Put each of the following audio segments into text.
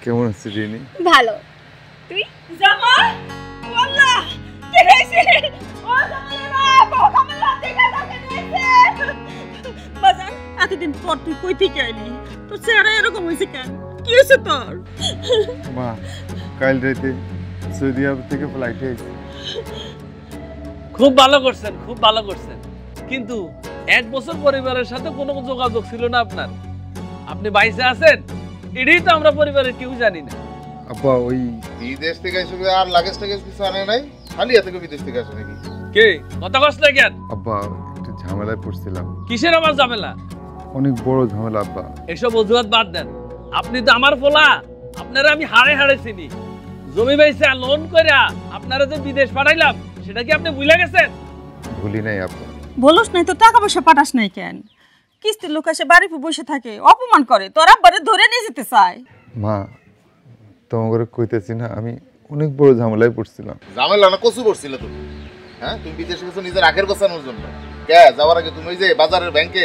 কেমন আছিস রিনি? ভালো। তুই? জামাই আল্লাহ কে হইছে? ও জামাই বাপ ও কামলা দেখা থাকে নিছে। বাজান এতদিন পর তুই কই থেকে আইলি? তোর চেহারা এরকম হইছে কেন? কি হইছে তোর? মা কাল রাতে সৌদি আরব থেকে ফ্লাইটে আইছি। খুব ভালো করছেন, খুব ভালো করছেন। কিন্তু এক বছর পরিবারের সাথে কোনো যোগাযোগ ছিল না আপনার। আপনি বাইসে আছেন এটাই তো আমরা পরিবারের কেউ জানি না। আব্বা ওই বিদেশ থেকে এসে আর লাগেজ টাগেজ কিছু আনে নাই, খালি এত বিদেশ থেকে আসে নাকি? কে কথা কষ্ট কেন? আব্বা একটু ঝামেলায় পড়ছিলাম। কিসের আবার ঝামেলা? অনেক বড় ঝামেলা আব্বা। এসব অজুহাত বাদ দেন। আপনি তো আমার পোলা, আপনারা আমি হাড়ে হাড়ে চিনি। জমি বাইসে লোন কইরা আপনারা যে বিদেশ পাঠাইলাম সেটা কি আপনি ভুলে গেছেন? ভুলি নাই আব্বা। বলস নাই তো টাকা পয়সা পাঠাস নাই কেন? কিস্তির লোক এসে বাড়ি বসে থাকে, অপমান করে, তোর আব্বারে ধরে নিয়ে যেতে চায়। মা তোমাকে কইতেছি না আমি অনেক বড় ঝামেলায় পড়ছিলাম। ঝামেলা না কচু পড়ছিল তুমি? হ্যাঁ তুমি বিদেশে গেছো নিজের আখের গোছানোর জন্য। কে যাওয়ার আগে তুমি ওই যে বাজারের ব্যাংকে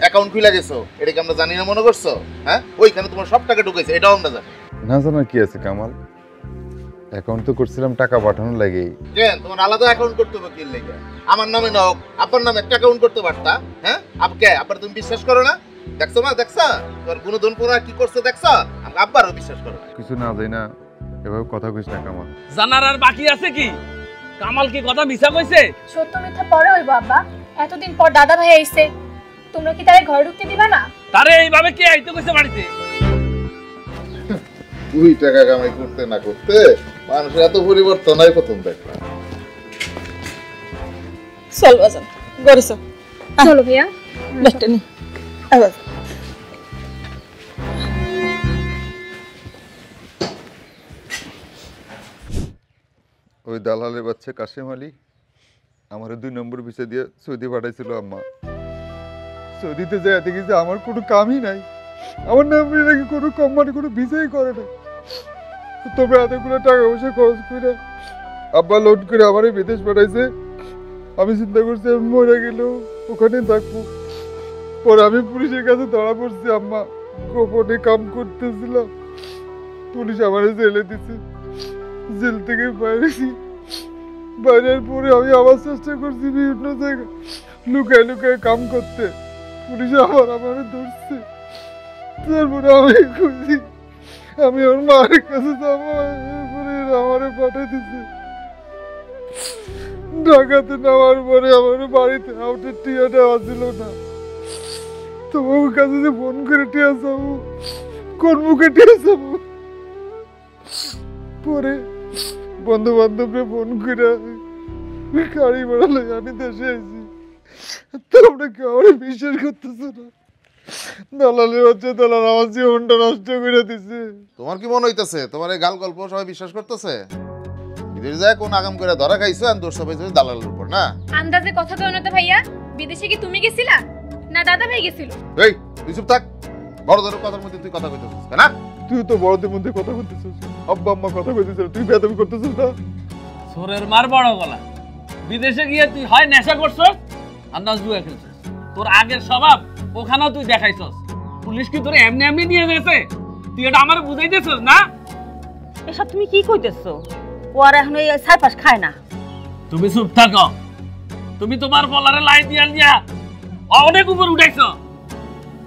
অ্যাকাউন্ট খুলে গেছো, এটা কি আমরা জানি না মনে করছো? হ্যাঁ ওইখানে তোমার সব টাকা ঢুকেছে, এটাও আমরা জানি। না জানার কি আছে কামাল, অ্যাকাউন্ট তো করছিলাম টাকা পাঠানোর লাগেই। কেন তোমার আলাদা অ্যাকাউন্ট করতে হবে কি লেগে? আমার নামে নাও, আপনার নামে একটা অ্যাকাউন্ট করতে পারতা। হ্যাঁ কে আবার তুমি বিশ্বাস করো না? দেখছো মা, দেখছা তোর গুণধন পুরা কি করছে দেখছা? আমি আব্বারও বিশ্বাস করো না। কিছু না যাই না এভাবে কথা কইস না কামাল। জানার আর বাকি আছে কি? কামাল কি কথা মিছা কইছে? সত্য মিথ্যা পরে হইব আব্বা। এতদিন পর দাদা ভাই আইছে, তোমরা কি তারে ঘরে ঢুকতে দিবা না? তারে এইভাবে কে আইতে কইছে বাড়িতে? তুই টাকা কামাই করতে না করতে মানুষের এত পরিবর্তন হয় প্রথম দেখলাম। চল বাজান ঘরে চল। চলো ভাইয়া ব্যাগটা নি। আবার ওই দালালের বাচ্চা কাশেম আলী আমার 2 নম্বর ভিসা দিয়ে সৌদি পাঠাইছিল আম্মা। সৌদিতে যাই দেখি যে আমার কোনো কামই নাই, আমার নামে নাকি কোনো কোম্পানি কোনো ভিসাই করে না। তবে এতগুলো টাকা পয়সা খরচ করে আব্বা লোন করে আমার বিদেশ পাঠাইছে। আমি চিন্তা করছি আমি মরে গেলেও ওখানে থাকবো। পরে আমি পুলিশের কাছে ধরা পড়ছি আম্মা, গোপনে কাম করতেছিলাম। পুলিশ আমার জেলে দিছে, জেল থেকে বাইরেছি। বাইরের পরে আমি আবার চেষ্টা করছি বিভিন্ন জায়গায় লুকায় লুকায় কাম করতে। পুলিশ আবার আমার ধরছে। তারপরে আমি খুঁজি আমি ওর মায়ের কাছে যাবো, এরপরে আমারে পাঠিয়ে দিচ্ছে। ঢাকাতে নামার পরে আমার বাড়িতে আউটের টিয়া দেওয়া ছিল না। তোমার কাছে যে ফোন করে টিয়া যাবো, কোন মুখে টিয়া যাবো? পরে বন্ধু বান্ধবকে ফোন করে গাড়ি বেড়ালে আমি দেশে আইছি। তোমরা কেউ আমার বিশ্বাস করতেছো না। দালালের হচ্ছে দালাল আমার জীবনটা নষ্ট করে দিছে। তোমার কি মনে হইতেছে তোমার এই গাল গল্প সবাই বিশ্বাস করতেছে? বিদেশ যায় কোন আগাম করে ধরা খাইছো আর দোষ সবাই দালালের উপর না? আন্দাজে কথা কও না তো ভাইয়া। বিদেশে কি তুমি গেছিলা না দাদা ভাই গেছিল? এই তুই চুপ থাক, বড়দের কথার মধ্যে তুই কথা কইতেছিস না? তুই তো বড়দের মধ্যে কথা বলতেছিস, আব্বা আম্মা কথা কইতেছিস, তুই বেয়াদবি করতেছিস না? সোরের মার বড় গলা। বিদেশে গিয়ে তুই হয় নেশা করছস আর না জুয়া খেলছস। তোর আগের স্বভাব ওখানেও তুই দেখাইছস। পুলিশ কি তোর এমনি এমনি নিয়ে গেছে? তুই এটা আমার বুঝাইতেছস না? এসব তুমি কি কইতেছো? ও আর এখন এই সাইপাস খায় না। তুমি চুপ থাকো। তুমি তোমার বলারে লাই দিয়া অনেক উপর উঠাইছো।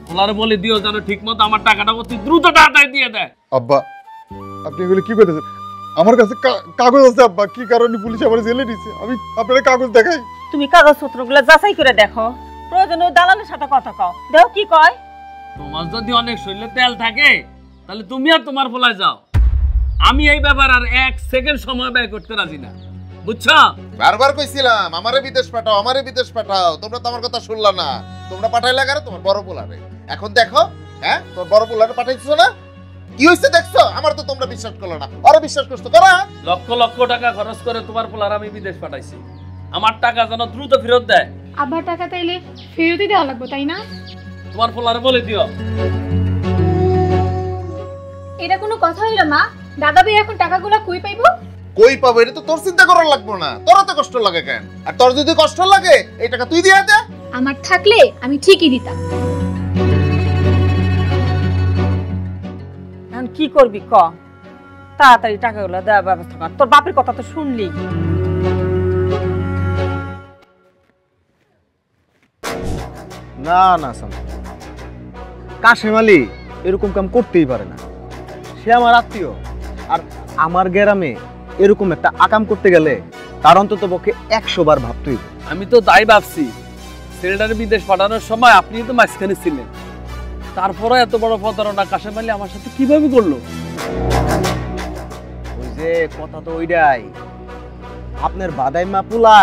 বলারে বলে দিও যেন ঠিক মতো আমার টাকাটা অতি দ্রুত তাড়াতাড়ি দিয়ে দেয়। আব্বা আপনি এগুলো কি করতেছেন? আমার কাছে কাগজ আছে আব্বা, কি কারণে পুলিশ আমার জেলে দিছে আমি আপনার কাগজ দেখাই। তুমি কাগজপত্রগুলো যাচাই করে দেখো, প্রয়োজন ওই দালালের সাথে কথা কও, দেখো কি কয়। তোমার যদি অনেক শরীরে তেল থাকে তাহলে তুমি আর তোমার পোলায় যাও। আমি এই ব্যাপার আর 1 সেকেন্ড সময় ব্যয় করতে রাজি না, বুঝছো? বারবার কইছিলাম আমারে বিদেশ পাঠাও, আমারে বিদেশ পাঠাও, তোমরা তো আমার কথা শুনলা না। তোমরা পাঠাইলা কারে? তোমার বড় পোলারে। এখন দেখো, হ্যাঁ তোর বড় পোলারে পাঠাইছো না, কি হইছে দেখছো? আমার তো তোমরা বিশ্বাস করলো না, আরে বিশ্বাস করছো করা? লক্ষ লক্ষ টাকা খরচ করে তোমার পোলার আমি বিদেশ পাঠাইছি। আমার টাকা যেন দ্রুত ফেরত দেয়। আবার টাকা তাইলে ফেরতই দেওয়া লাগবে তাই না? তোমার পোলারে বলে দিও। এটা কোনো কথা হইল মা? দাদা ভাই এখন টাকাগুলো কই পাইবো? কই পাবো এটা তো তোর চিন্তা করার লাগবে না। তোর তো কষ্ট লাগে কেন? আর তোর যদি কষ্ট লাগে এই টাকা তুই দিয়ে দে। আমার থাকলে আমি ঠিকই দিতাম। এখন কি করবি ক, তাড়াতাড়ি টাকাগুলো দেওয়ার ব্যবস্থা কর। তোর বাপের কথা তো শুনলি। না না শামসু, কাশেম আলী এরকম কাম করতেই পারে না। সে আমার আত্মীয়, আর আমার গ্রামে এরকম একটা আকাম করতে গেলে তার অন্তত পক্ষে 100 বার ভাবতেই হবে। আমি তো তাই ভাবছি, ছেলেটার বিদেশ পাঠানোর সময় আপনি তো মাঝখানে ছিলেন, তারপরে এত বড় প্রতারণা কাশেম আলী আমার সাথে কিভাবে করলো? ওই যে কথা তো ওইটাই, আপনার বাদাই মা পুলা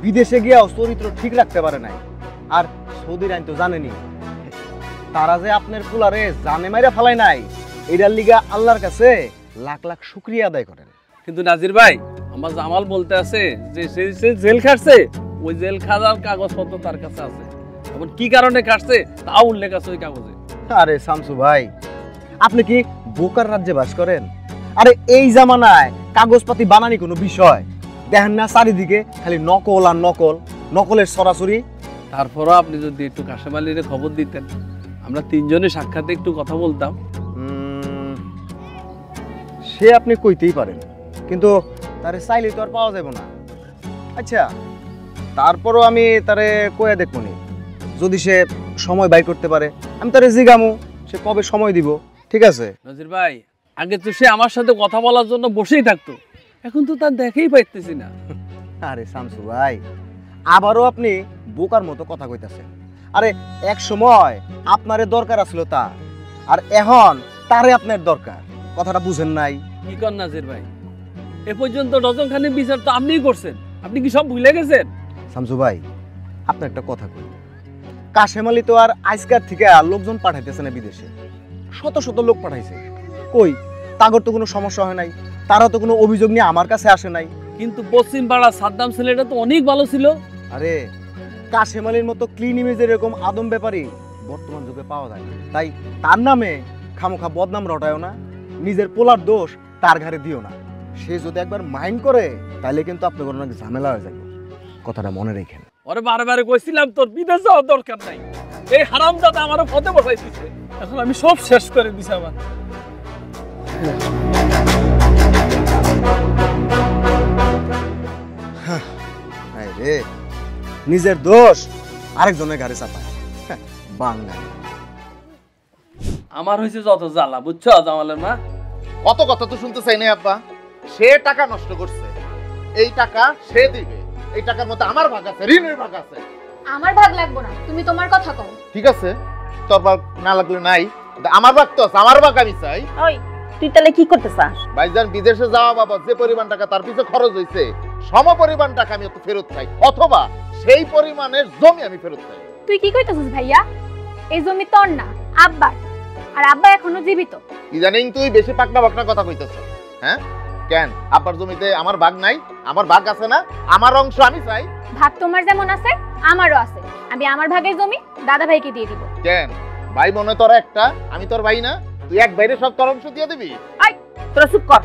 বিদেশে গিয়াও চরিত্র ঠিক রাখতে পারে নাই। আর সৌদির আইন তো জানেনি, তারা যে আপনার পুলারে জানে মাইরা ফেলাই নাই, এটার লিগা আল্লাহর কাছে লাখ লাখ শুকরিয়া আদায় করেন। কিন্তু নাজির ভাই, আমার জামাল বলতে আছে যে সে জেল খাটছে, ওই জেল খাটার কাগজপত্র তার কাছে আছে, এখন কি কারণে খাটছে তাও উল্লেখ আছে ওই কাগজে। আরে শামসু ভাই, আপনি কি বোকার রাজ্যে বাস করেন? আরে এই জামানায় কাগজপাতি বানানি কোনো বিষয়? দেখেন না চারিদিকে খালি নকল আর নকল, নকলের সরাসরি। তারপরও আপনি যদি একটু কাশেম আলীর খবর দিতেন, আমরা তিনজনে সাক্ষাতে একটু কথা বলতাম। সে আপনি কইতেই পারেন, কিন্তু তারে চাইলে তো আর পাওয়া যাবে না। আচ্ছা, তারপরও আমি তারে কয়ে দেখবো নি, যদি সে সময় বাই করতে পারে আমি তারে জিগামু সে কবে সময় দিব। ঠিক আছে নাজির ভাই, আগে তো সে আমার সাথে কথা বলার জন্য বসেই থাকতো, এখন তো তার দেখেই পাইতেছি না। আরে শামসু ভাই, আবারও আপনি বোকার মতো কথা কইতাছেন। আরে এক সময় আপনারে দরকার আসলো তা, আর এখন তারে আপনার দরকার, কথাটা বুঝেন নাই? কি কর নাজির ভাই, এ পর্যন্ত ডজনখানি বিচার তো আপনিই করছেন, আপনি কি সব ভুলে গেছেন? শামসু ভাই, আপনার একটা কথা কই, কাশেম আলী তো আর আজকার থেকে আর লোকজন পাঠাইতেছে না বিদেশে, শত শত লোক পাঠাইছে। কই তাগর তো কোনো সমস্যা হয় নাই, তারা তো কোনো অভিযোগ নিয়ে আমার কাছে আসে নাই। কিন্তু পশ্চিম পাড়া সাদ্দাম ছেলেটা তো অনেক ভালো ছিল। আরে কাশেম আলীর মতো ক্লিন ইমেজের এরকম আদম ব্যাপারী বর্তমান যুগে পাওয়া যায় না, তাই তার নামে খামোখা বদনাম রটায়ও না, নিজের পোলার দোষ তার ঘাড়ে দিও না। সে যদি একবার মাইন্ড করে তাহলে কিন্তু আপনার কোনো নাকি ঝামেলা হয়ে যাবে, কথাটা মনে রেখেন। ওরে বারে বারে কইছিলাম তোর বিদেশ যাওয়ার দরকার নাই, এই হারামজাদা আমারও পথে বসাই দিছে, এখন আমি সব শেষ করে দিছি আমার। রে নিজের দোষ আরেকজনের ঘাড়ে চাপায়, বাঙালি। আমার হয়েছে যত জ্বালা, বুঝছো জামালের মা? অত কথা তো শুনতে চাই না আব্বা। সে টাকা নষ্ট করছে, এই টাকা সে দিবে, এই টাকার মধ্যে আমার ভাগ আছে, ঋণের ভাগ আছে। আমার ভাগ লাগবো না, তুমি তোমার কথা কও। ঠিক আছে, তোর ভাগ না লাগলে নাই, কিন্তু আমার ভাগ তো আছে, আমার ভাগ আমি চাই। ওই তুই তাহলে কি করতে চাস? ভাইজান বিদেশে যাওয়া বাবা যে পরিমাণ টাকা তার পিছনে খরচ হয়েছে, সম পরিমাণ টাকা আমি ফেরত চাই, অথবা সেই পরিমাণের জমি আমি ফেরত চাই। তুই কি কইতাছিস ভাইয়া? এই জমি তোর না, আব্বার, আর আব্বা এখনো জীবিত। ইদানিং তুই বেশি পাকনা বাকনা কথা কইতেছ। হ্যাঁ কেন, আব্বার জমিতে আমার ভাগ নাই? আমার ভাগ আছে না, আমার অংশ আমি চাই। ভাগ তোমার যেমন আছে আমারও আছে, আমি আমার ভাগের জমি দাদা ভাইকে দিয়ে দিব। কেন ভাই মনে তোর একটা, আমি তোর ভাই না? তুই এক ভাইরে সব তোর অংশ দিয়ে দিবি? এই তোরা চুপ কর।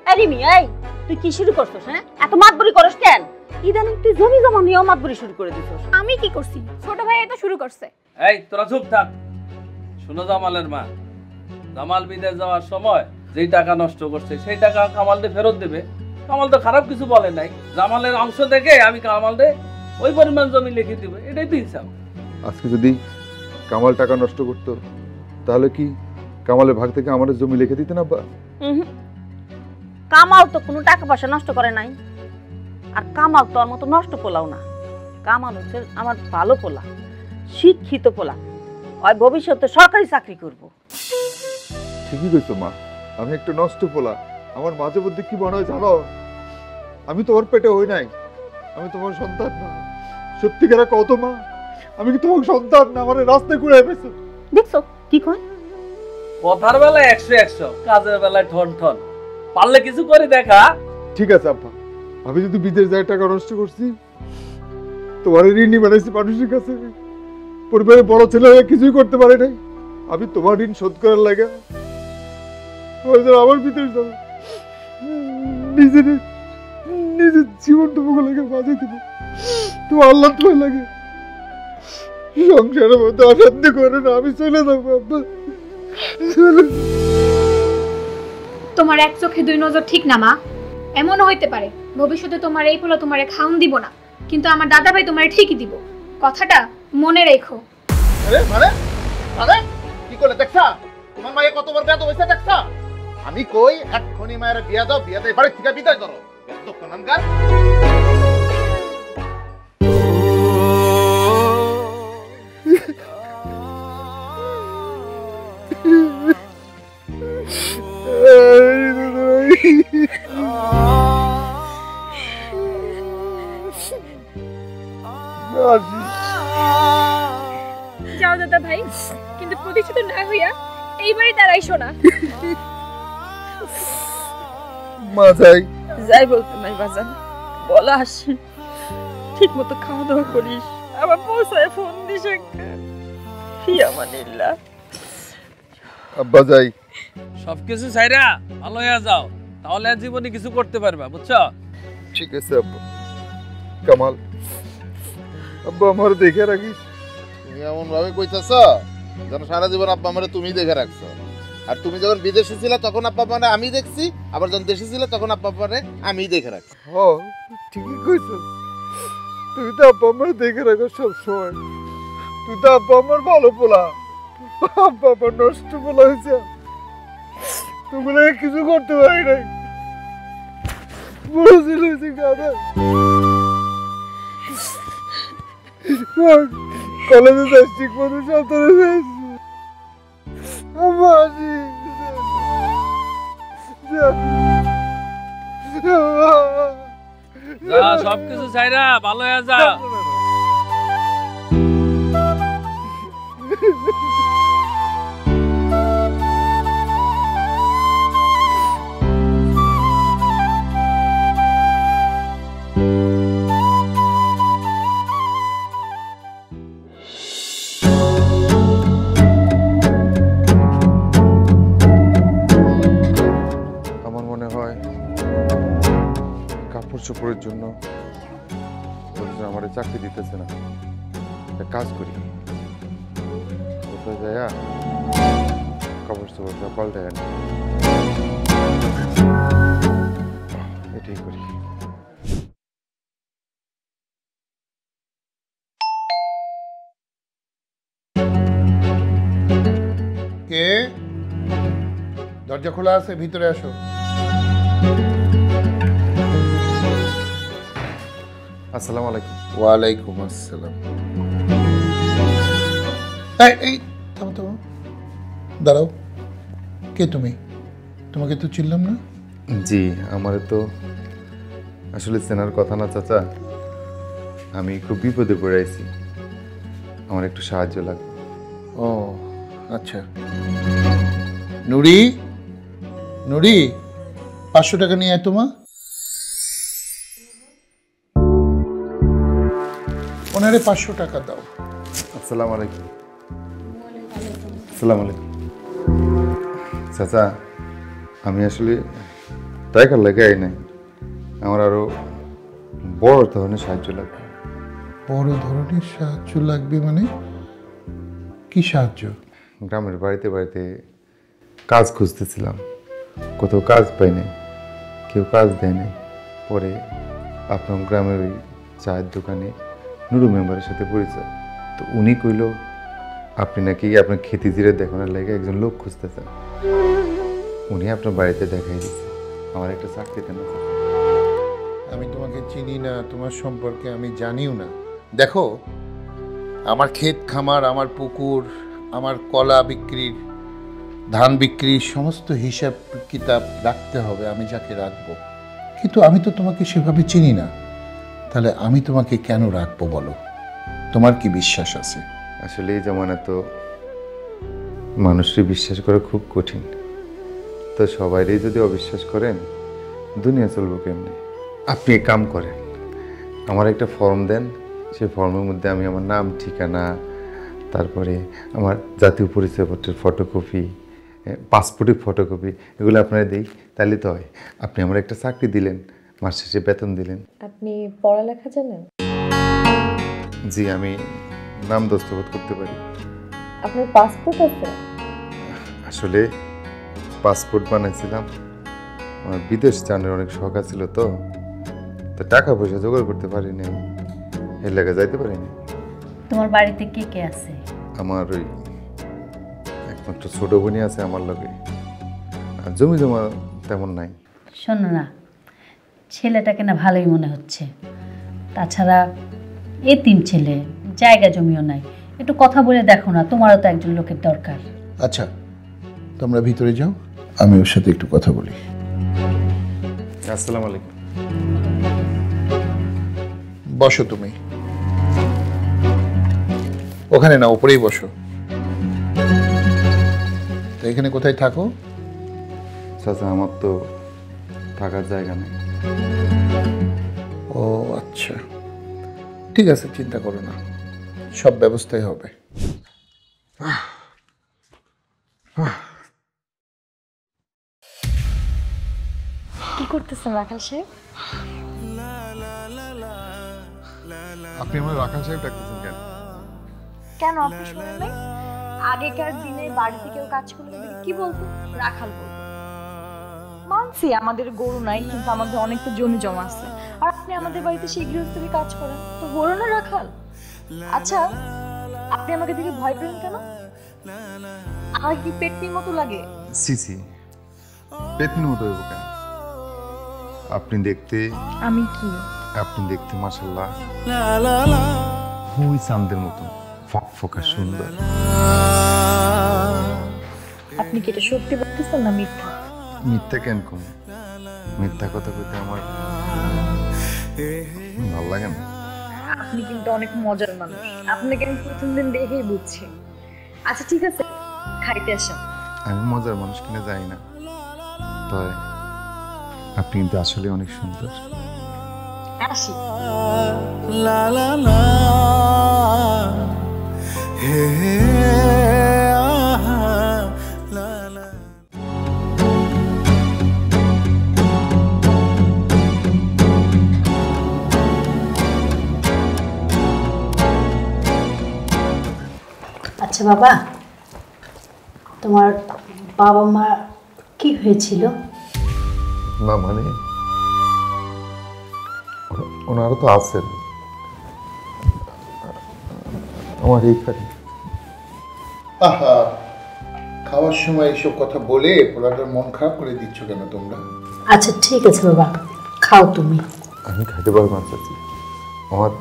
এই রিমি, এই তুই কি শুরু করছিস? হ্যাঁ, এত মাতবরি করস কেন? ইদানিং তুই জমি জমা নিয়েও মাতবরি শুরু করে দিছিস। আমি কি করছি? ছোট ভাই তো শুরু করছে। এই তোরা চুপ থাক। শোনো জামালের মা, জামাল বিদেশ যাওয়ার সময় যেই টাকা নষ্ট করছে সেই টাকা কামালদে ফেরত দেবে। কামাল তো খারাপ কিছু বলে নাই, জামালের অংশ থেকে আমি কামালদে ওই পরিমাণ জমি লিখে দিব, এটাই তো হিসাব। আজকে যদি কামাল টাকা নষ্ট করতো তাহলে কি কামালের ভাগ থেকে আমাদের জমি লিখে দিতেন আব্বা? কামাল তো কোনো টাকা পয়সা নষ্ট করে নাই, আর কামাল তো আমার মতো নষ্ট পোলাও না। কামাল হচ্ছে আমার ভালো পোলা, শিক্ষিত পোলা, ওই ভবিষ্যতে সরকারি চাকরি করব। ঠিকই কইছো মা, আমি একটু নষ্ট পোলা। আমার মাঝে মধ্যে কি মনে হয় জানো, আমি তোমার পেটে হই নাই, আমি তোমার সন্তান না। সত্যিকারে কত মা, আমি কি তোমার সন্তান না? আমার রাস্তায় ঘুরে পেয়েছো, দেখছো কি কয়? কথার বেলায় 100, কাজের বেলায় ঠন ঠন। পারলে কিছু করে দেখা। ঠিক আছে আব্বা, আমি যদি বিদেশ যায় টাকা নষ্ট করছি, তোমার ঋণই বানাইছি মানুষের কাছে, পরিবারের বড় ছেলে হয়ে কিছুই করতে পারে নাই। আমি তোমার ঋণ শোধ করার লাগে আমার বিদেশ যাবো, নিজের জীবনটুকু লাগে বাঁচিয়ে দেবো। তোমার আল্লাহ তোমার লাগে সংসারের মধ্যে অশান্তি করে না, আমি চলে যাবো আব্বা, চলে। তোমার এক চোখে দুই নজর ঠিক না মা। এমনও হইতে পারে ভবিষ্যতে তোমার এই পোলা তোমারে খাওন দিব না, কিন্তু আমার দাদা ভাই তোমারে ঠিকই দিব। কথাটা মনে রেখো। আরে মানে আরে কি করলে দেখছা? তোমার মায়ে কতবার বিয়া হইছে দেখছা? আমি কই এক্ষুনি মায়ের বিয়া দাও, বিয়া দিয়ে বাড়ি থেকে বিদায় করো। এত নামগার যাও দাদা ভাই, কিন্তু প্রতিষ্ঠিত না হইয়া এইবারই দাঁড়াইছো না। মা যাই যাই বলতে নাই বাজান, বলাস ঠিক মতো খাওয়া দাওয়া করিস, আবার পৌঁছায় ফোন দিস একটা। ফিয়ামানিল্লাহ। আব্বা যাই। সবকিছু ছাইরা ভালো হয়ে যাও, তাহলে আর জীবনে কিছু করতে পারবা, বুঝছো? ঠিক আছে আব্বা। কামাল আব্বা আমার দেখে রাখিস। তুমি এমন ভাবে কইতাছ যেন সারা জীবন আব্বা আমারে তুমি দেখে রাখছো। আর তুমি যখন বিদেশে ছিলে তখন আব্বা মানে আমি দেখছি, আবার যখন দেশে ছিলে তখন আব্বা মানে আমি দেখে রাখছি। হ ঠিকই কইছিস, তুই তো আব্বা আমার দেখে রাখো সব সময়। তুই তো আব্বা আমার ভালো পোলা, আব্বা আমার নষ্ট পোলা হয়েছে। তুমি কিছু করতে পারি নাই, বুঝে লইছি গাদা। কলেজে যাস ঠিক মতো সাঁতারে যাস। আম্মা আসি যা, সবকিছু ছাইরা ভালো হয়ে যাও। আমার মনে হয় কাপড় চোপড়ের জন্য আমার চাকরি দিতেছে না। একটা কাজ করি, কোথায় যাইয়া কাপড় চোপড়টা পাল্টায় আনি। এটাই করি। কে? দরজা খোলা আছে, ভিতরে আসো। আসসালামু আলাইকুম। ওয়ালাইকুম আসসালাম। এই থামো থামো, দাঁড়াও। কে তুমি? তোমাকে তো চিনলাম না। জি, আমার তো আসলে চেনার কথা না চাচা। আমি খুব বিপদে পড়ে আছি, আমার একটু সাহায্য লাগবে। ও আচ্ছা। নুরি, নুরি 500 টাকা নিয়ে আয় তোমা। ওনারে 500 টাকা দাও। আসসালামু আলাইকুম। আসসালামু আলাইকুম চাচা। আমি আসলে টাকার লাগে আই নাই, আমার আরো বড় ধরনের সাহায্য লাগবে। বড় ধরনের সাহায্য লাগবে মানে কি সাহায্য? গ্রামের বাড়িতে বাড়িতে কাজ খুঁজতেছিলাম, কোথাও কাজ পাই নাই, কেউ কাজ দেয় নাই। পরে আপনার গ্রামের ওই চায়ের দোকানে নুরু মেম্বারের সাথে পরিচয়। তো উনি কইল আপনি নাকি আপনার খেতি জিরে দেখানোর লাগে একজন লোক খুঁজতেছেন। উনি আপনার বাড়িতে দেখাই দিচ্ছে আমার একটা চাকরি দেন। আমি তোমাকে চিনি না, তোমার সম্পর্কে আমি জানিও না। দেখো, আমার ক্ষেত খামার, আমার পুকুর, আমার কলা বিক্রির, ধান বিক্রির সমস্ত হিসাব কিতাব রাখতে হবে আমি যাকে রাখবো। কিন্তু আমি তো তোমাকে সেভাবে চিনি না, তাহলে আমি তোমাকে কেন রাখবো বলো? তোমার কি বিশ্বাস আছে? আসলে এই জামানা তো মানুষকে বিশ্বাস করা খুব কঠিন। তো সবাইরই যদি অবিশ্বাস করেন দুনিয়া চলবো কেমনে? আপনি এক কাম করেন, আমার একটা ফর্ম দেন। সেই ফর্মের মধ্যে আমি আমার নাম, ঠিকানা, তারপরে আমার জাতীয় পরিচয়পত্রের ফটোকপি, পাসপোর্টের ফটোকপি, এগুলো আপনারা দিই, তাহলে তো হয়। আপনি আমার একটা চাকরি দিলেন, মাস শেষে বেতন দিলেন। আপনি পড়ালেখা জানেন? জি, আমি নাম দস্তখত করতে পারি। আপনার পাসপোর্ট আছে? আসলে পাসপোর্ট বানাইছিলাম, আমার বিদেশ জানার অনেক শখ ছিল, তো টাকা পয়সা জোগাড় করতে পারিনি, এর লেগে যাইতে পারিনি। তোমার বাড়িতে কে কে আছে? আমার ওই একমাত্র ছোট বোনই আছে আমার লগে, আর জমি জমা তেমন নাই। শোনো না, ছেলেটাকে না ভালোই মনে হচ্ছে, তাছাড়া এতিম ছেলে, জায়গা জমিও নাই। একটু কথা বলে দেখো না, তোমারও তো একজন লোকের দরকার। আচ্ছা তোমরা ভিতরে যাও, আমি ওর সাথে একটু কথা বলি। আসসালামু আলাইকুম। বসো তুমি ওখানে, না উপরেই বসো। তো এখানে কোথায় থাকো? চাচা আমার তো থাকার জায়গা নেই। ও আচ্ছা, ঠিক আছে, চিন্তা করো না, সব ব্যবস্থাই হবে। কি করতেছেন রাখাল সাহেব? আপনি আমার রাখাল সাহেব ডাকতেছেন কেন? কেন আপনি শুনেন নাই? আগেকার দিনে বাড়িতে কেউ কাজ করলে কি বলতো? রাখাল বলতো। মানছি আমাদের গরু নাই, কিন্তু আমাদের অনেক তো জমি জমা আছে, আর আপনি আমাদের বাড়িতে সেই গৃহস্থলী কাজ করেন, তো বলো না রাখাল। আচ্ছা আপনি আমাকে দেখে ভয় পেলেন কেন? আমার কি পেটনির মতো লাগে? সিসি পেতনির মতো হইব কেন? আপনি দেখতে মাশাআল্লাহ হুই চাঁদের মতো ফকফকা সুন্দর। আপনি কি এটা সত্যি বলতেছেন না মিথ্যা? মিথ্যা কেন কম? মিথ্যা কথা কইতে আমার ভালো লাগে না। আপনি কিন্তু অনেক মজার মানুষ, আপনাকে আমি প্রথম দিন দেখেই বুঝছি। আচ্ছা ঠিক আছে, খাইতে আসেন। আমি মজার মানুষ কিনা যাই না, তবে আপনি কিন্তু আসলে অনেক সুন্দর। আসি। আচ্ছা বাবা, তোমার বাবা মা কি হয়েছিল? না মানে ওনারা তো আছেন আমার এইখানে। আহা, খাওয়ার সময় এইসব কথা বলে পোলাটার মন খারাপ করে দিচ্ছ কেন তোমরা? আচ্ছা ঠিক আছে বাবা, খাও তুমি। আমি খাইতে পারবো না চাচি, আমার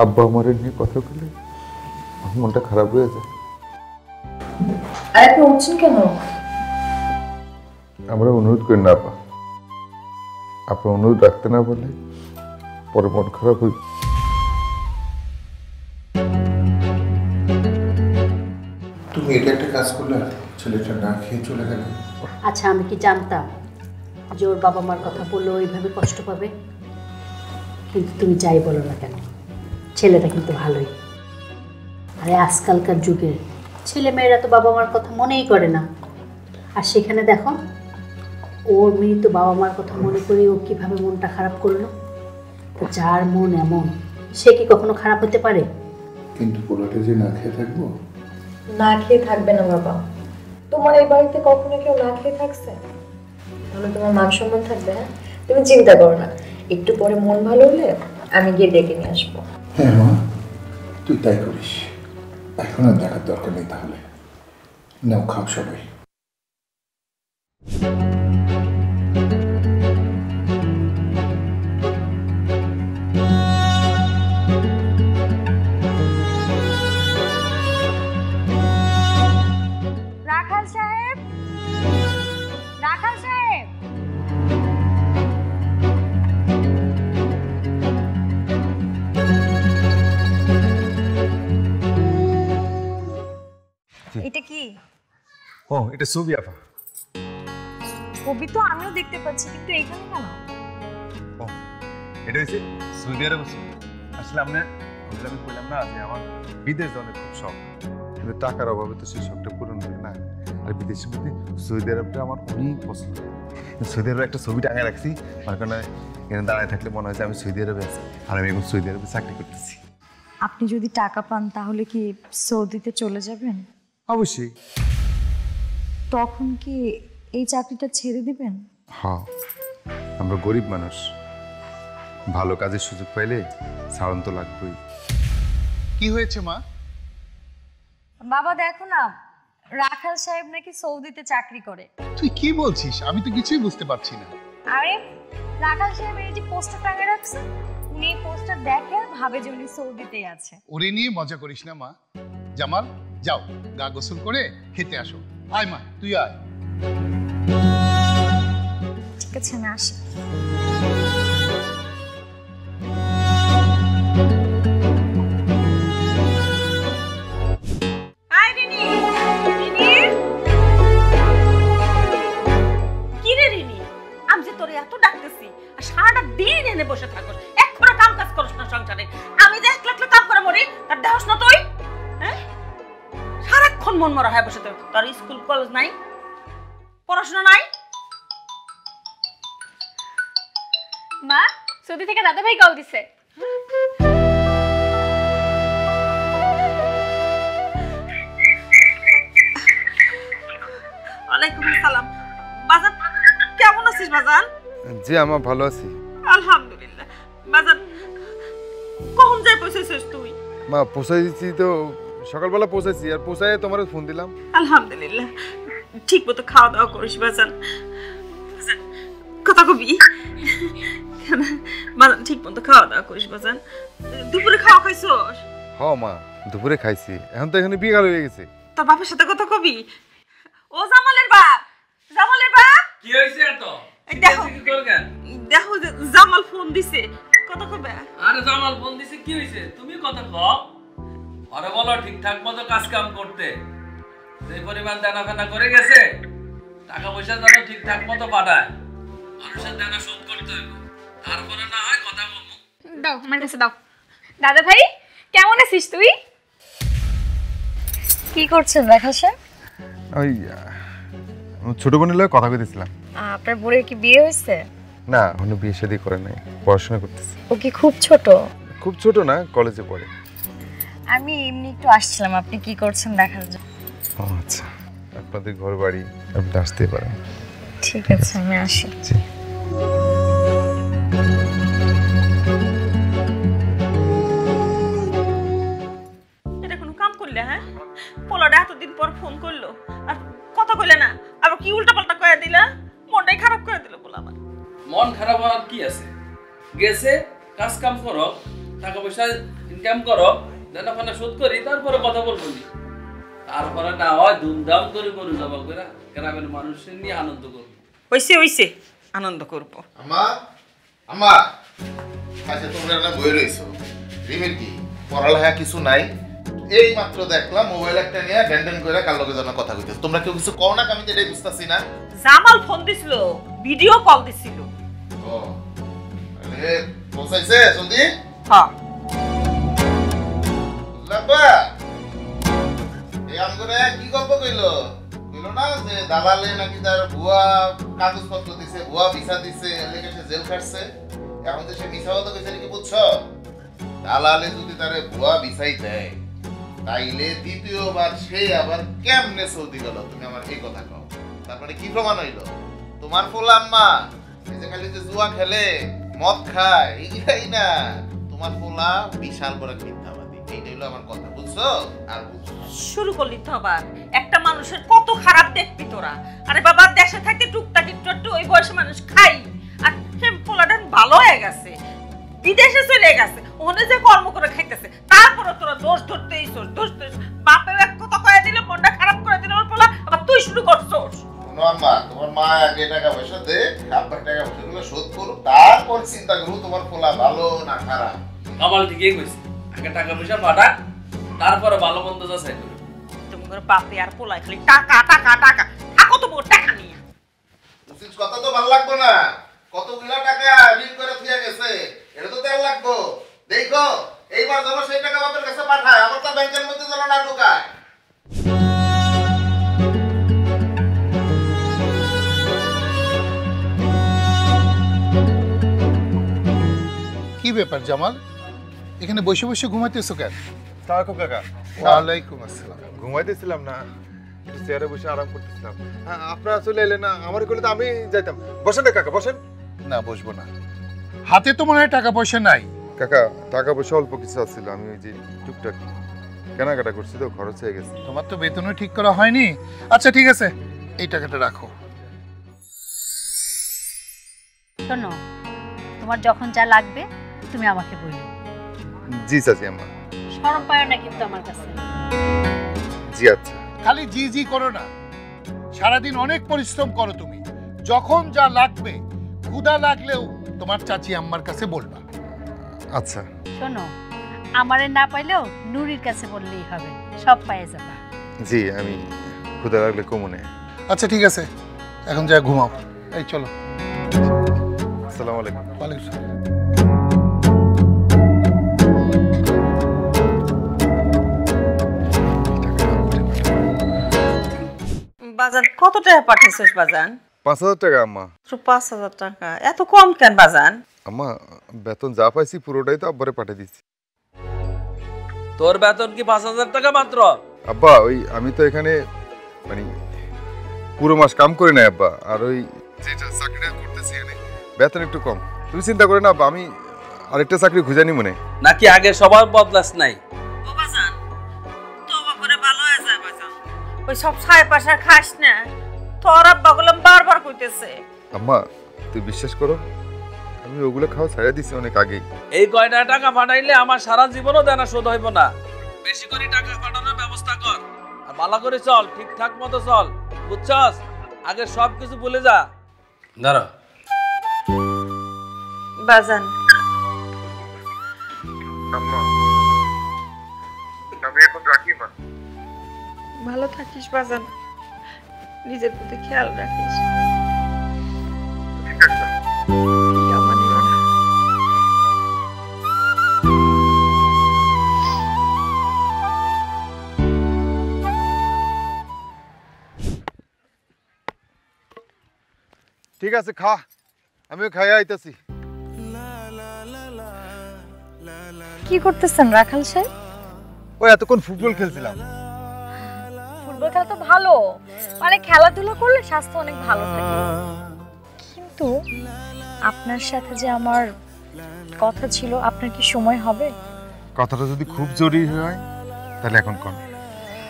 আব্বা আমার নিয়ে কথা বলে আমার মনটা খারাপ হয়ে যায়। আর আপনি উঠছেন কেন? আমরা অনুরোধ করি না আপা, আপনার অনুরোধ রাখতে না বলে পরে মন খারাপ হয়ে। তুমি এটা একটা কাজ করলে, ছেলেটা না খেয়ে চলে গেল। আচ্ছা আমি কি জানতাম যে ওর বাবা মার কথা বললে ওইভাবে কষ্ট পাবে? কিন্তু তুমি যাই বলো না কেন, ছেলেটা কিন্তু ভালোই। আরে আজকালকার যুগে ছেলে মেয়েরা তো বাবা মার কথা মনেই করে না, আর সেখানে দেখো ওর মেয়ে তো বাবা মার কথা মনে করে ও কিভাবে মনটা খারাপ করলো। তো যার মন এমন, সে কি কখনো খারাপ হতে পারে? কিন্তু পোলাটা যে না খেয়ে থাকবো। না খেয়ে থাকবে না বাবা, তোমার এই বাড়িতে কখনো কেউ না খেয়ে থাকছে? তাহলে তোমার মান সম্মান থাকবে। হ্যাঁ তুমি চিন্তা করো না, একটু পরে মন ভালো হলে আমি গিয়ে ডেকে নিয়ে আসবো। হ্যাঁ মা, তুই তাই করিস, এখন আর দেখার দরকার নেই। তাহলে নাও, খাও সবাই। রাখাল সাহেব, রাখাল সাহেব। এটা কি? ও এটা ছবি আপা। ছবি তো আমিও দেখতে পাচ্ছি, কিন্তু এখানে কেন? ও এটা হচ্ছে সৌদি আরব। আসলে আমি বললাম না যে আমার বিদেশ যাওয়ার খুব শখ, কিন্তু টাকার অভাবে তো সেই শখটা পূরণ হয় না। আর বিদেশের মধ্যে সৌদি আরবটা আমার অনেক পছন্দ। সৌদি আরবে একটা ছবি টাঙায় রাখছি, আমার কারণে এখানে দাঁড়ায় থাকলে মনে হয় যে আমি সৌদি আরবে আছি, আর আমি এখন সৌদি আরবে চাকরি করতেছি। আপনি যদি টাকা পান তাহলে কি সৌদিতে চলে যাবেন? অবশ্যই। তখন কি এই চাকরিটা ছেড়ে দিবেন? হ্যাঁ, আমরা গরিব মানুষ, ভালো কাজের সুযোগ পাইলে ছাড়ন তো লাগবেই। কি হয়েছে মা? বাবা দেখো না, রাখাল সাহেব নাকি সৌদিতে চাকরি করে। তুই কি বলছিস? আমি তো কিছুই বুঝতে পারছি না। আরে রাখাল সাহেব এই যে পোস্টার টাঙিয়ে রাখছে, উনি এই পোস্টার দেখে আর ভাবে যে উনি সৌদিতেই আছে। ওরে নিয়ে মজা করিস না মা। জামাল, যাও গা গোসল করে খেতে আসো। আয় মা, তুই আয়। ঠিক আছে, আমি আসি। আয় রিনি, রিনি। কি রে রিনি, আমি যে তোরে এত ডাকতেছি আর সারাটা দিন এনে বসে থাকস, একবার কাম কাজ করস না সংসারে। আমি যে একলা একলা কাম করে মরি, তার দেহস না তুই? হ্যাঁ, সারাক্ষণ মন মরা হয় বসে। তোর স্কুল কলেজ নাই, পড়াশোনা নাই? মা, সৌদি থেকে দাদা ভাই কল দিছে। ওয়ালাইকুম আসসালাম। বাজান, কেমন আছিস বাজান? জি আমা, ভালো আছি। আলহামদুলিল্লাহ। বাজান, কখন যাই পৌঁছেছিস তুই? মা, পৌঁছাই দিচ্ছি তো, সকালবেলা পৌঁছাইছি, আর পৌঁছায় তোমার ফোন দিলাম। আলহামদুলিল্লাহ। ঠিক মতো খাওয়া দাওয়া করিস বাজান। বাজান, কথা কবি? বাজান, ঠিক মতো খাওয়া দাওয়া করিস বাজান। দুপুরে খাওয়া খাইছস? হ্যাঁ মা, দুপুরে খাইছি। এখন তো এখানে বিকাল হয়ে গেছে। তোর বাপের সাথে কথা কবি? ও জামালের বাপ, জামালের বাপ। কি হইছে এত? এই দেখো, কি করবেন? দেখো যে জামাল ফোন দিছে, কথা কবে? আরে জামাল ফোন দিছে, কি হইছে? তুমি কথা কও। আরে বলো ঠিকঠাক মতো কাজ কাম করতে। যে পরিমাণ দানা ফেনা করে গেছে, টাকা পয়সা যেন ঠিকঠাক মতো পাঠায়। মানুষের দানা শোধ করতে হইব, তারপরে না হয় কথা বলবো। দাও আমার কাছে দাও। দাদা ভাই, কেমন আছিস তুই? কি করছেন রাখাল সাহেব? ওই ছোট বোনের লগে কথা কইতেছিলাম। আপনার বোনের কি বিয়ে হয়েছে? না, এখনো বিয়ে শাদী করে নাই, পড়াশোনা করতেছে। ও কি খুব ছোট? খুব ছোট না, কলেজে পড়ে। আমি এমনি একটু আসছিলাম আপনি কি করছেন দেখার জন্য। ও আচ্ছা, আপনাদের ঘর বাড়ি, আপনি আসতে পারেন। ঠিক আছে, আমি আসি। জি। এটা কোনো কাম করলে? হ্যাঁ, পোলাটা এতদিন পর ফোন করলো আর কথা কইলে না, আবার কি উল্টা পাল্টা কয়ে দিলা? মনটাই খারাপ করে দিল পোলা আমার। মন খারাপ হওয়ার কি আছে? গেছে, কাজ কাম করো, টাকা পয়সা ইনকাম করো, দানা ফানা শোধ করি, তারপরে কথা বলবো। তারপরে না হয় ধুমধাম করে গরু জবা করে গ্রামের মানুষের নিয়ে আনন্দ করবো। হইছে হইছে, আনন্দ করবো। আমা, আমা, আচ্ছা তোমরা না বই রইছো, রিমির কি পড়ালেখা কিছু নাই? এই মাত্র দেখলাম মোবাইল একটা নিয়ে ড্যান্ডেন করে কার লগে যেন কথা কইতেছ। তোমরা কেউ কিছু কও না? আমি তো এটাই বুঝতাছি না। জামাল ফোন দিছিল, ভিডিও কল দিছিল। ও, আরে পৌঁছাইছে জলদি? হ্যাঁ। লাব্বা, এই আমগরে কি গল্প কইলো? কইলো না যে দালালে নাকি তার ভুয়া কাগজপত্র দিছে, ভুয়া ভিসা দিছে, এলাকা সে জেল খাটছে। এখন যে সে মিছা কথা কইছে কি বুঝছো? দালালে যদি তারে ভুয়া ভিসাই দেয়, তাইলে দ্বিতীয়বার সে আবার কেমনে সৌদি গেল? তুমি আমার এই কথা কও। তারপরে কি প্রমাণ হইলো? তোমার পোলা আম্মা এই যে খালি যে জুয়া খেলে, মদ খায়, এইটাই না, তোমার পোলা বিশাল বড় মিথ্যাবাদী। এইটাই হলো আমার কথা, বুঝছো? আর বুঝছো শুরু করলি তো আবার। একটা মানুষের কত খারাপ দেখবি তোরা। আরে বাবা, দেশে থাকতে টুকটাক একটু ওই বয়সে মানুষ খাই, আর সে পোলাটা ভালো হয়ে গেছে, বিদেশে চলে গেছে, ওখানে যে কর্ম করে খাইতেছে, তারপরে তোরা দোষ ধরতে এইছস, দোষ ধরতে। বাপেও এক কথা কয়ে দিল, মনটা খারাপ করে দিল ওর পোলা, আবার তুই শুরু করছস। তোমার মা আগে টাকা পয়সা দে, আব্বার টাকা পয়সা গুলো শোধ করো, তারপর চিন্তা করো তোমার পোলা ভালো না খারাপ। কামাল ঠিকই কইছে, আগে টাকা পয়সা পাঠা, তারপরে ভালো মন্দ যাচাই করো। তোমার বাপে আর পোলাই খালি টাকা টাকা টাকা, থাকো তো বড় টাকা নিয়ে। কথা তো ভালো লাগতো না, কতগুলা টাকা ঋণ করে থিয়া গেছে, এটা তো তেল লাগতো। দেখো এইবার যেন সেই টাকা বাপের কাছে পাঠায়, আমার তো ব্যাংকের মধ্যে যেন না ঢোকায়। কি ব্যাপার জামাল, এখানে বসে বসে ঘুমাইতেছো কেন? সালামালাইকুম কাকা। ওয়ালাইকুম আসসালাম। ঘুমাইতেছিলাম না, চেয়ারে বসে আরাম করতেছিলাম। আপনারা চলে এলেন না, আমার কোলে তো আমি যাইতাম। বসেন না কাকা, বসেন। না, বসবো না। হাতে তো মনে হয় টাকা পয়সা নাই। কাকা, টাকা পয়সা অল্প কিছু আছিল, আমি ওই যে টুকটাক কেনাকাটা করছি তো, খরচ হয়ে গেছে। তোমার তো বেতনও ঠিক করা হয়নি। আচ্ছা ঠিক আছে, এই টাকাটা রাখো। শোনো, তোমার যখন যা লাগবে তুমি আমাকে বলো। জি চাচি আম্মা। শরম পায় না কিন্তু আমার কাছে। জি আচ্ছা। খালি জি জি করো না, সারাদিন অনেক পরিশ্রম করো তুমি। যখন যা লাগবে, ক্ষুধা লাগলেও তোমার চাচি আম্মার কাছে বলবা। আচ্ছা। শোনো, আমারে না পাইলেও নুরির কাছে বললেই হবে, সব পেয়ে যাবে। জি, আমি ক্ষুধা লাগলে কমনে। আচ্ছা ঠিক আছে, এখন যা ঘুমাও। এই চলো। আসসালামু আলাইকুম। ওয়ালাইকুম আসসালাম। বাজান কত টাকা পাঠাইছিস বাজান? 5000 টাকা আম্মা। 5000 টাকা এত কম কেন বাজান? আম্মা, বেতন যা পাইছি পুরোটাই তো আব্বারে পাঠিয়ে দিচ্ছি। তোর বেতন কি 5000 টাকা মাত্র? আব্বা, ওই আমি তো এখানে মানে পুরো মাস কাম করি না আব্বা, আর ওই যেটা চাকরিটা করতেছি এখানে বেতন একটু কম। তুমি চিন্তা করে না আব্বা, আমি আরেকটা চাকরি খুঁজে নি মনে। নাকি আগে সবার বদলাস নাই? ও বাজান, তোবা করে ভালো হয়ে যায় বাজান। ওই সব ছায় পাশা খাস না, তোর আব্বা গুলাম বারবার কইতেছে। আম্মা, তুই বিশ্বাস করো, আমি ওগুলো খাওয়া ছাড়া দিছি অনেক আগেই। এই কয়টা টাকা পাঠাইলে আমার সারা জীবনও দেনা শোধ হইব না। বেশি করে টাকা পাঠানোর ব্যবস্থা কর, আর ভালো করে চল, ঠিকঠাক মতো চল, বুঝছস? আগে সব কিছু ভুলে যা। দাঁড়া বাজান, আম্মা, আমি এখন রাখি মা। ভালো থাকিস বাজান, নিজের প্রতি খেয়াল রাখিস। ঠিক আছে। ঠিক আছে, খা, আমিও খাইয়া আইতাছি। কি করতেছেন রাখাল সাহেব? ওই এতক্ষণ ফুটবল খেলছিলাম। ফুটবল খেলা তো ভালো, মানে খেলাধুলা করলে স্বাস্থ্য অনেক ভালো থাকে, কিন্তু আপনার সাথে যে আমার কথা ছিল, আপনার কি সময় হবে? কথাটা যদি খুব জরুরি হয় তাহলে এখন কোন,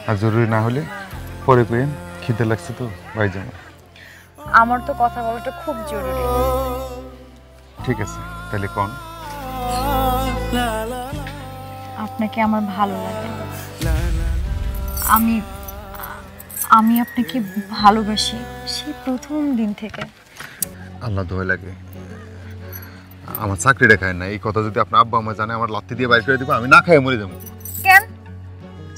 আর জরুরি না হলে পরে কইেন। খিদে লাগছে তো ভাই যাবো। আমার তো কথা বলাটা খুব জরুরি। ঠিক আছে, তাহলে কোন। আপনাকে আমার ভালো লাগে। আমি আমি আপনাকে ভালোবাসি সেই প্রথম দিন থেকে। আল্লাহ দোয়া লাগে, আমার চাকরিটা খায় না। এই কথা যদি আপনার আব্বা আমার জানে, আমার লাত্তি দিয়ে বাইর করে দিব, আমি না খাই মরে যাবো। কেন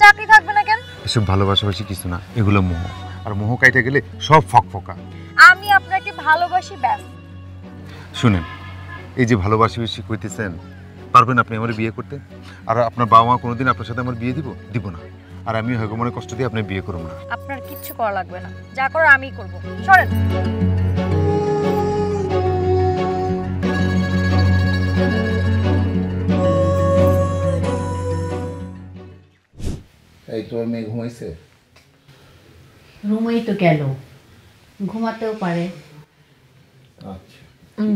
চাকরি থাকবে না কেন? এসব ভালোবাসাবাসি কিছু না, এগুলো মোহ, আর মোহ কাইটা গেলে সব ফকফকা। আমি আপনাকে ভালোবাসি ব্যাস। শুনেন, এই যে ভালোবাসি বেশি কইতেছেন, পারবেন আপনি আমার বিয়ে করতে? আর আপনার বাবা মা কোনোদিন আপনার সাথে আমার বিয়ে দিব না। আর আমি হয়তো মনে কষ্ট দিয়ে আপনার বিয়ে করব না। আপনার কিচ্ছু করা লাগবে না, যা করার আমিই করব। সরেন। এই তোমার মেয়ে ঘুমাইছে? রুমেই তো গেল, ঘুমাতেও পারে। আচ্ছা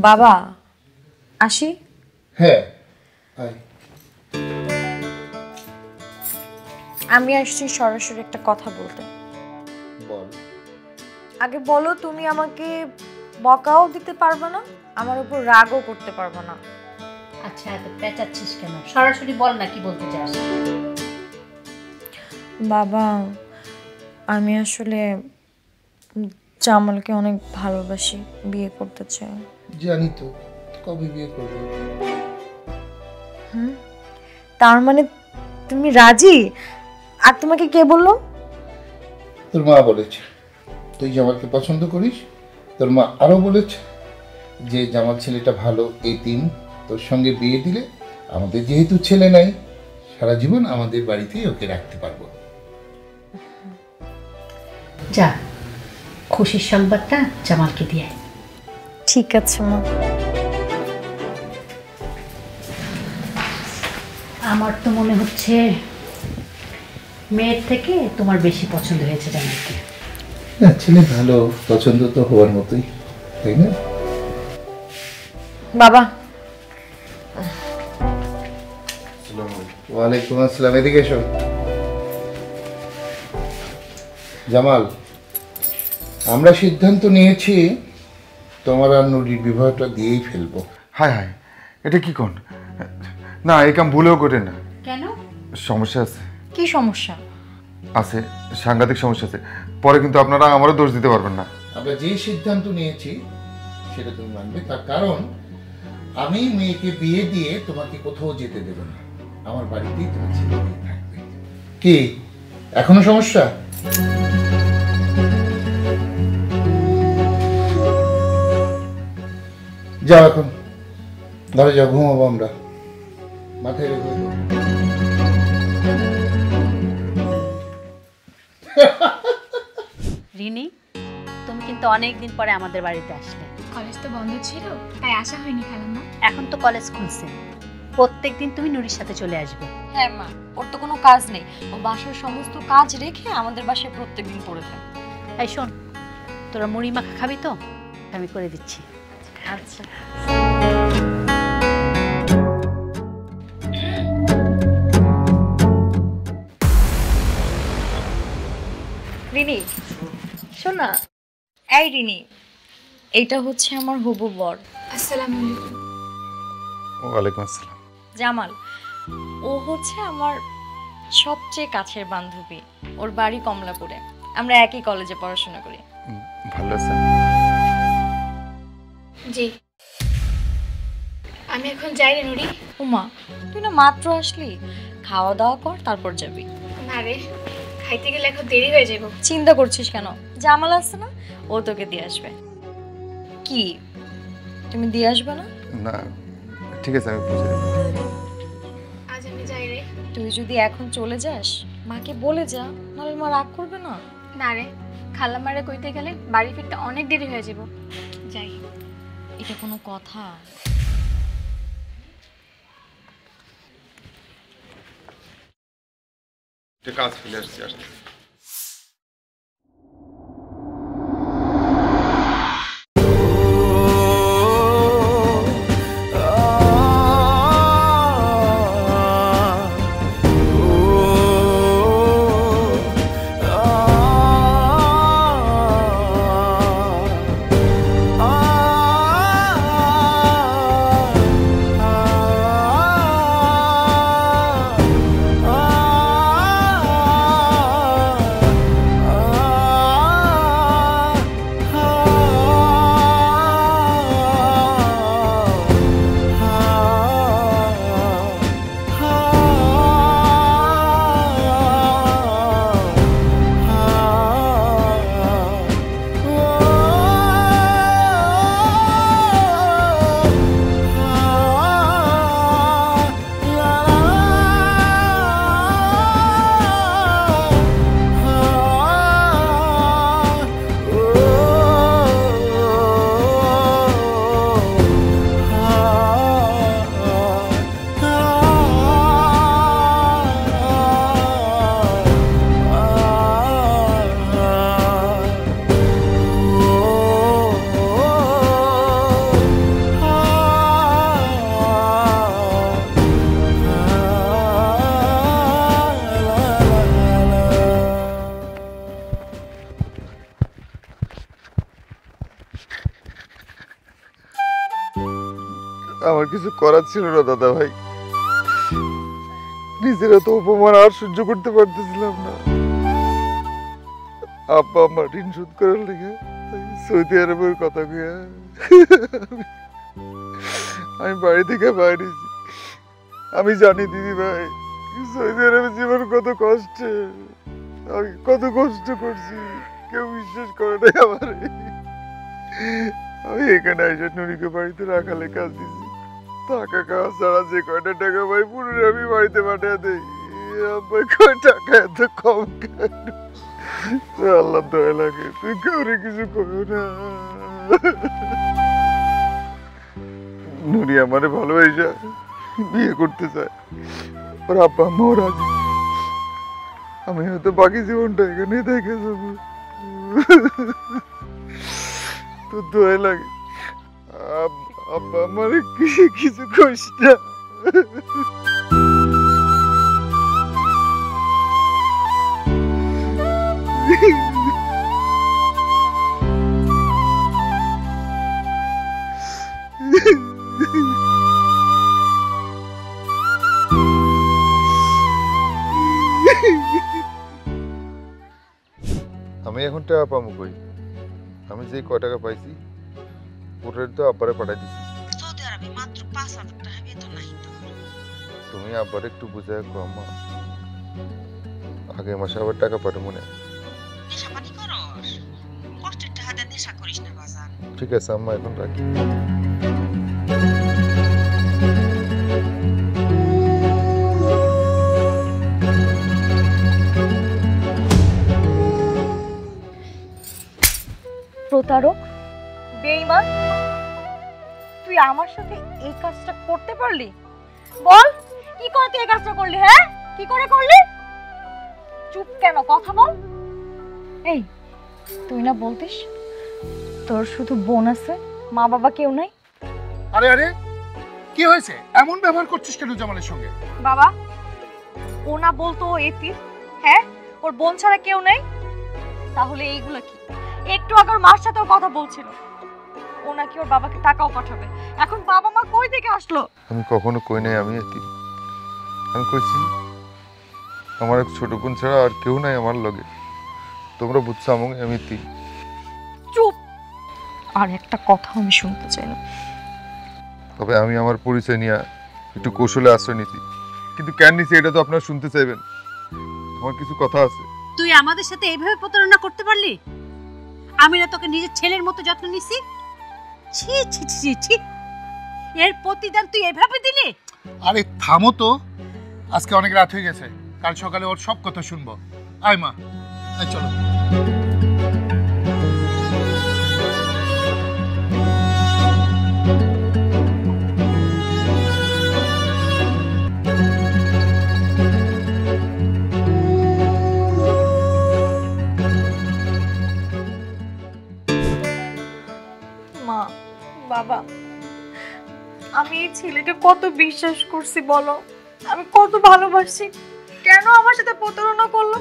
বাবা আসি? হ্যাঁ আয়। আমি আসছি সরাসরি একটা কথা বলতে। বল। আগে বলো, তুমি আমাকে বকাও দিতে পারবে না, আমার উপর রাগও করতে পারবে না। আচ্ছা, এত পেঁচাচ্ছিস কেন? সরাসরি বল না কি বলতে চাস। বাবা, আমি আসলে জামালকে অনেক ভালোবাসি, বিয়ে করতে চাই। জানি তো, কবে বিয়ে করবে? তার মানে তুমি রাজি? আর তোমাকে কে বললো? তোর মা বলেছে তুই জামালকে পছন্দ করিস। তোর মা আরো বলেছে যে জামাল ছেলেটা ভালো, এতিম, তোর সঙ্গে বিয়ে দিলে আমাদের যেহেতু ছেলে নাই, সারা জীবন আমাদের বাড়িতেই ওকে রাখতে পারবো। যা, খুশির সংবাদটা জামালকে দিয়ে। ঠিক আছে মা। আমার তো মনে হচ্ছে মেয়ের থেকে তোমার বেশি পছন্দ হয়েছে জামাইকে। ছেলে ভালো, পছন্দ তো হওয়ার মতোই, তাই না? বাবা ওয়ালাইকুম আসসালাম, এদিকে এসো। জামাল, আমরা সিদ্ধান্ত নিয়েছি তোমার আর নুরির বিবাহটা দিয়েই ফেলবো। হায় হায়, এটা কি কোন? না, এই কাম ভুলেও করে না। কেন? সমস্যা আছে। কি সমস্যা? আছে, সাংঘাতিক সমস্যা আছে। পরে কিন্তু আপনারা আমারও দোষ দিতে পারবেন না। আমরা যে সিদ্ধান্ত নিয়েছি সেটা তুমি মানবে, তার কারণ আমি মেয়েকে বিয়ে দিয়ে তোমাকে কোথাও যেতে দেব না, আমার বাড়িতেই তোমার ছেলে মেয়ে থাকবে। কি এখনো সমস্যা? যাও এখন ঘরে যাও, ঘুমাবো আমরা, মাথায় রেখে। রিনি, তুমি কিন্তু অনেক দিন পরে আমাদের বাড়িতে আসলে। কলেজ তো বন্ধ ছিল, তাই আসা হয়নি খালাম্মা। এখন তো কলেজ খুলছে, প্রত্যেকদিন তুমি নুরির সাথে চলে আসবে। হ্যাঁ মা, ওর তো কোনো কাজ নেই, ও বাসার সমস্ত কাজ রেখে আমাদের বাসায় প্রত্যেকদিন পড়ে থাকে। এই শোন, তোরা মুড়ি মাখা খাবি তো? আমি করে দিচ্ছি। আচ্ছা। রিনি শোন না, এই রিনি, এইটা হচ্ছে আমার হবু বর। আসসালামু আলাইকুম। ওয়ালাইকুম আসসালাম। জামাল, ও হচ্ছে আমার সবচেয়ে কাছের বান্ধবী। ওর বাড়ি কমলাপুরে, আমরা একই কলেজে পড়াশোনা করি। ভালো আছেন? জি। আমি এখন যাই রে নুরি। উমা, তুই না মাত্র আসলি, খাওয়া দাওয়া কর তারপর যাবি। না রে, খাইতে গেলে এখন দেরি হয়ে যাবো। চিন্তা করছিস কেন? জামাল আসছে না, ও তোকে দিয়ে আসবে। কি তুমি দিয়ে আসবে না? না, ঠিক আছে, আমি বুঝে নেব। আজ আমি যাই রে। তুই যদি এখন চলে যাস, মাকে বলে যা, নাহলে মা রাগ করবে না। না রে, খালাম্মারে কইতে গেলে বাড়ি ফিরতে অনেক দেরি হয়ে যাব। যাই। এটা কোনো কথা? কাজ ফেলে আসছি আসতে। আমার কিছু করার ছিল না দাদা ভাই, নিজেরা তো অপমান আর সহ্য করতে পারতেছিলাম না। আব্বা আমার ঋণ শোধ করার লেগে সৌদি আরবের কথা কইয়া আমি বাড়ি থেকে বাইরেছি। আমি জানি দিদি ভাই, সৌদি আরবের জীবন কত কষ্টে, আমি কত কষ্ট করছি, কেউ বিশ্বাস করে নাই আমার। আমি এখানে এসে নুরিকে বাড়িতে রাখালে কাজ দিছি, টাকা খাওয়া ছাড়া যে কয়টা টাকা পাই পুরো আমি বাড়িতে পাঠিয়ে দিই। আব্বা কয় টাকা এত কম কেন? আল্লাহ দয়া লাগে, তুই কাউরে কিছু করো না। নুরি আমারে ভালোবাসা বিয়ে করতে চায়, ওর আব্বা আম্মাও রাজি। আমি হয়তো বাকি জীবনটা এখানে দেখে যাবো। তো দোয়া লাগে আব্বা আমার কিছু করিস না। আমি এখন টাকা পাবো কই? আমি যে কয় টাকা পাইছি পুরো তো আব্বারে পাঠাই দিছি। সৌদি আরবে মাত্র 5,000 টাকা বেতন নাই তো। তুমি আব্বারে একটু বুঝায় কও আম্মা, আগে মাসে আবার টাকা পাঠাবো মনে। নেশা পানি করস, কষ্টের টাকা দিয়ে নেশা করিস না বাজান। ঠিক আছে আম্মা, এখন রাখি। প্রতারক, বেঈমান, তুই আমার সাথে এই কাজটা করতে পারলি? বল, কি করে তুই এই কাজটা করলি? হ্যাঁ, কি করে করলি? চুপ কেন, কথা বল। এই, তুই না বলতিস তোর শুধু বোন আছে, মা বাবা কেউ নাই? আরে আরে, কি হয়েছে? এমন ব্যবহার করছিস কেন জামালের সঙ্গে? বাবা, ও না বলতো ও এতিম, হ্যাঁ, ওর বোন ছাড়া কেউ নেই, তাহলে এইগুলা কি? একটু আগে ওর মার সাথেও কথা বলছিল, ও নাকি ওর বাবাকে টাকাও পাঠাবে। এখন বাবা মা কই থেকে আসলো? আমি কখনো কই নাই আমি এতিম। আমি কইছি আমার এক ছোট বোন ছাড়া আর কেউ নাই আমার লগে। তোমরা বুঝছো আমাকে আমি এতিম। চুপ, আর একটা কথা আমি শুনতে চাই না। তবে আমি আমার পরিচয় নিয়ে একটু কৌশলে আশ্রয় নিছি, কিন্তু কেন নিছি এটা তো আপনারা শুনতে চাইবেন। আমার কিছু কথা আছে। তুই আমাদের সাথে এইভাবে প্রতারণা করতে পারলি? আমি না তোকে নিজের ছেলের মতো যত্ন নিছি? ছি ছি ছি ছি, এর প্রতিদান তুই এভাবে দিলি? আরে থামো তো, আজকে অনেক রাত হয়ে গেছে, কাল সকালে ওর সব কথা শুনবো। আয় মা, আয় চলো। মা, বাবা, আমি এই ছেলেকে কত বিশ্বাস করছি বলো, আমি কত ভালোবাসি, কেন আমার সাথে প্রতারণা করলো?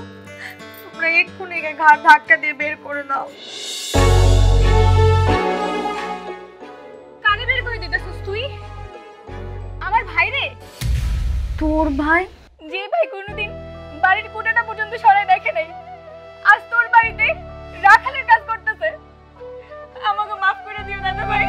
তোমরা এক্ষুনি একে ঘাড় ধাক্কা দিয়ে বের করে দাও। কানে বের করে দিতেছিস তুই? আমার ভাই রে? তোর ভাই? যে ভাই কোনোদিন বাড়ির কোণাটা পর্যন্ত সরাই দেখে নাই, আজ তোর বাড়িতে রাখালের কাজ করতেছে। আমাকে মাফ করে দিও দাদা ভাই।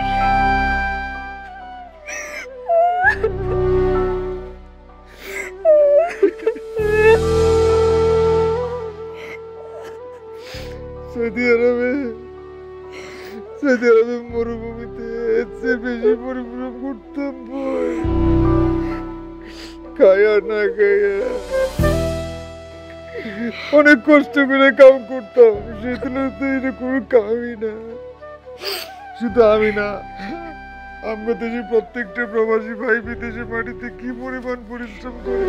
সৌদি আরবে মরুভূমিতে এর চেয়ে বেশি পরিশ্রম করতাম ভাই, খায়া না খায়া অনেক কষ্ট করে কাম করতাম, সে তুলনাতে এটা কোনো কামই না। শুধু আমি না, আমরা দেশে প্রত্যেকটা প্রবাসী ভাই বিদেশে মাটিতে কি পরিমাণ পরিশ্রম করে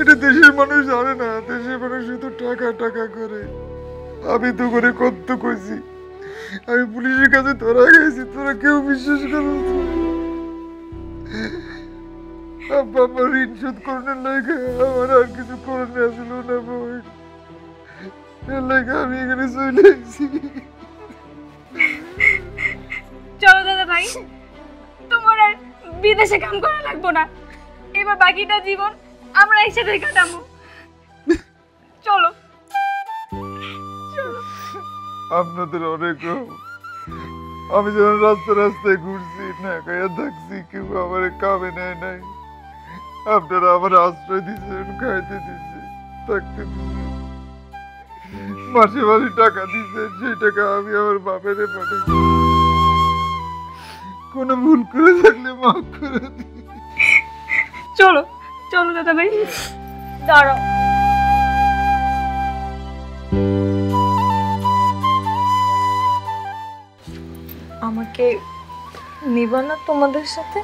এটা দেশের মানুষ জানে না। দেশের মানুষ শুধু টাকা টাকা করে। আমি তো করে কত কইছি, আমি পুলিশের কাছে ধরা গেছি, তোরা কেউ বিশ্বাস করো? আব্বা আমার ঋণ শোধ করার লাগে আমার আর কিছু করণে আসলো না ভাই, এর লাগে আমি এখানে চলে এসেছি। চলো দাদা ভাই, তোমার আর বিদেশে কাম করা লাগবো না, এবার বাকিটা জীবন আমরা একসাথে কাটাবো। চলো। আপনাদের অনেক আমি যখন রাস্তায় ঘুরছি না খাইয়া থাকছি, কেউ আমার কামে নেয় নাই, আপনারা আমার আশ্রয় দিচ্ছেন, খাইতে দিচ্ছে, থাকতে দিচ্ছে, মাসে মাসে টাকা দিচ্ছেন, সেই টাকা আমি আমার বাপেরে পাঠাই। কোনো ভুল করে থাকলে মাফ করে দিই। চলো চলো দাদা ভাই, দাঁড়াও। আমাকে নিবা না তোমাদের সাথে?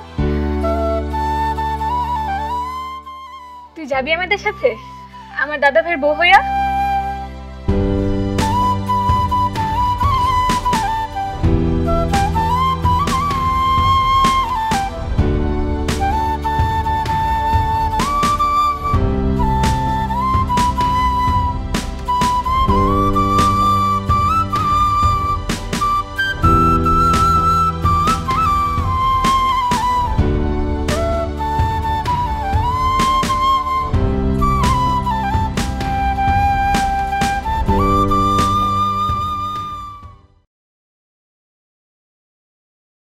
তুই যাবি আমাদের সাথে? আমার দাদা ভাইয়ের বউ হইয়া